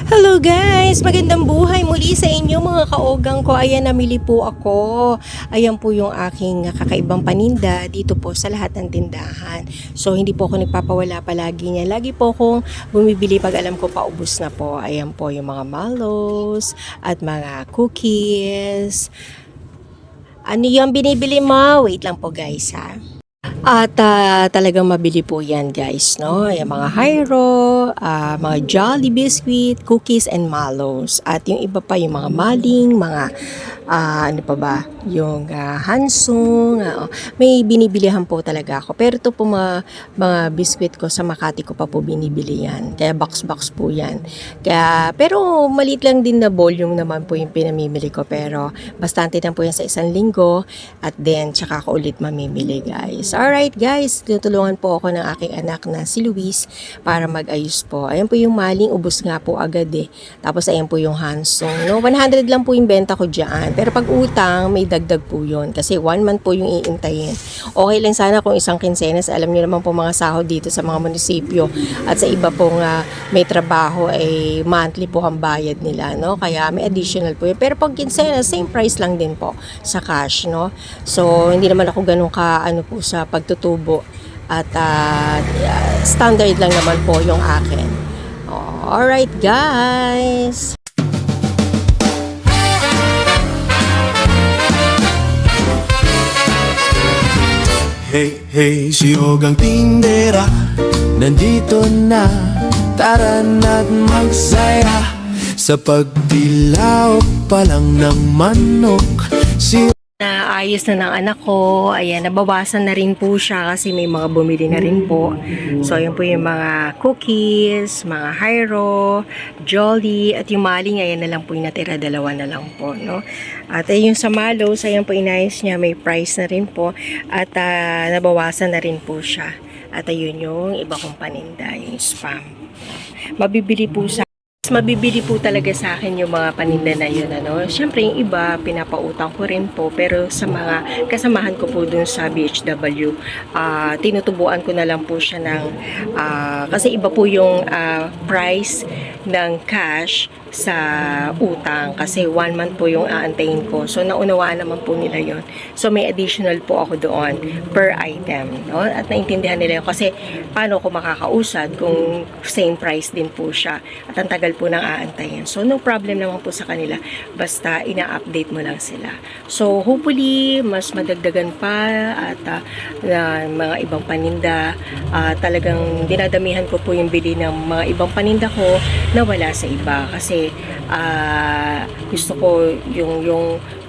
Hello guys! Magandang buhay muli sa inyo mga kaogang ko. Ayan, namili po ako. Ayan po yung aking kakaibang paninda dito po sa lahat ng tindahan. So, hindi po ako nagpapawala palagi niya. Lagi po akong bumibili pag alam ko paubos na po. Ayan po yung mga mallows at mga cookies. Ano yung binibili mo? Wait lang po guys ha. At talagang mabili po yan guys, no? Yung mga Hyro, mga Jolly Biscuit, cookies and mallows. At yung iba pa, yung mga maling, mga ano pa ba, yung Hansung. May binibilihan po talaga ako. Pero ito po mga biscuit ko sa Makati ko pa po binibili yan. Kaya box-box po yan. Pero maliit lang din na volume naman po yung pinamimili ko. Pero bastante lang po yan sa isang linggo. At then, tsaka ako ulit mamimili guys. Alright guys, tutulungan po ako ng aking anak na si Luis para mag-ayos po. Ayan po yung maling, ubos nga po agad eh. Tapos ayan po yung Hansung. No? 100 lang po yung benta ko dyan. Pero pag utang, may dagdag po yun. Kasi 1 month po yung iintayin. Okay lang sana kung isang kinsenas. Alam niyo naman po mga sahod dito sa mga munisipyo. At sa iba pong may trabaho, ay monthly po ang bayad nila. No? Kaya may additional po yun. Pero pag kinsenas, same price lang din po sa cash. No? So, hindi naman ako ganun ano po sa pagtutubo. At standard lang naman po yung akin. Alright guys! Hey, hey, si Ogang Tindera, nandito na. Tara na't magsaya sa pagdilaw pa lang ng manok. Naayos na ng anak ko. Ayan, nabawasan na rin po siya kasi may mga bumili na rin po. So, ayan po yung mga cookies, mga Hyro, Jolly, at yung maling, ayan na lang po yung natira. Dalawa na lang po, no? At yung sa Mallows, ayan po inayos niya. May price na rin po. At nabawasan na rin po siya. At ayun yung iba kong paninda, yung spam. Mabibili po talaga sa akin yung mga paninda na yun, ano. Siyempre, yung iba, pinapautang ko rin po. Pero sa mga kasamahan ko po dun sa BHW, tinutubuan ko na lang po siya ng, kasi iba po yung price ng cash sa utang. Kasi 1 month po yung aantayin ko. So, naunawaan naman po nila yun. So, may additional po ako doon per item, no? At naintindihan nila yun. Kasi, paano ko makakausad kung same price din po siya. At ang tagal po nang aantayin. So, no problem naman po sa kanila. Basta, ina-update mo lang sila. So, hopefully, mas madagdagan pa at mga ibang paninda. Talagang dinadamihan ko po yung bili ng mga ibang paninda ko na wala sa iba. Kasi, gusto ko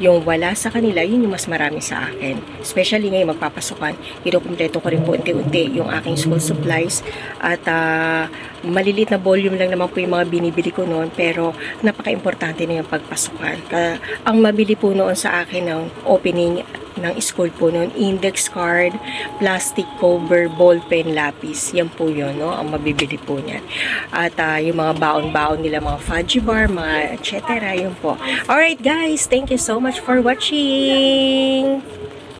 yung wala sa kanila, yun yung mas marami sa akin. Especially ngayon magpapasukan, kinukumpleto ko rin po unti-unti yung aking school supplies. At malilit na volume lang naman po yung mga binibili ko noon, pero napaka-importante na yung pagpasukan. Ang mabili po noon sa akin ng opening ng school po noon, index card, plastic cover, ballpen, lapis. Yan po yun, no? Ang mabibili po niyan. At yung mga baon-baon nila, mga fudgy bar, mga etc. Yun po. Alright guys, thank you so much for watching!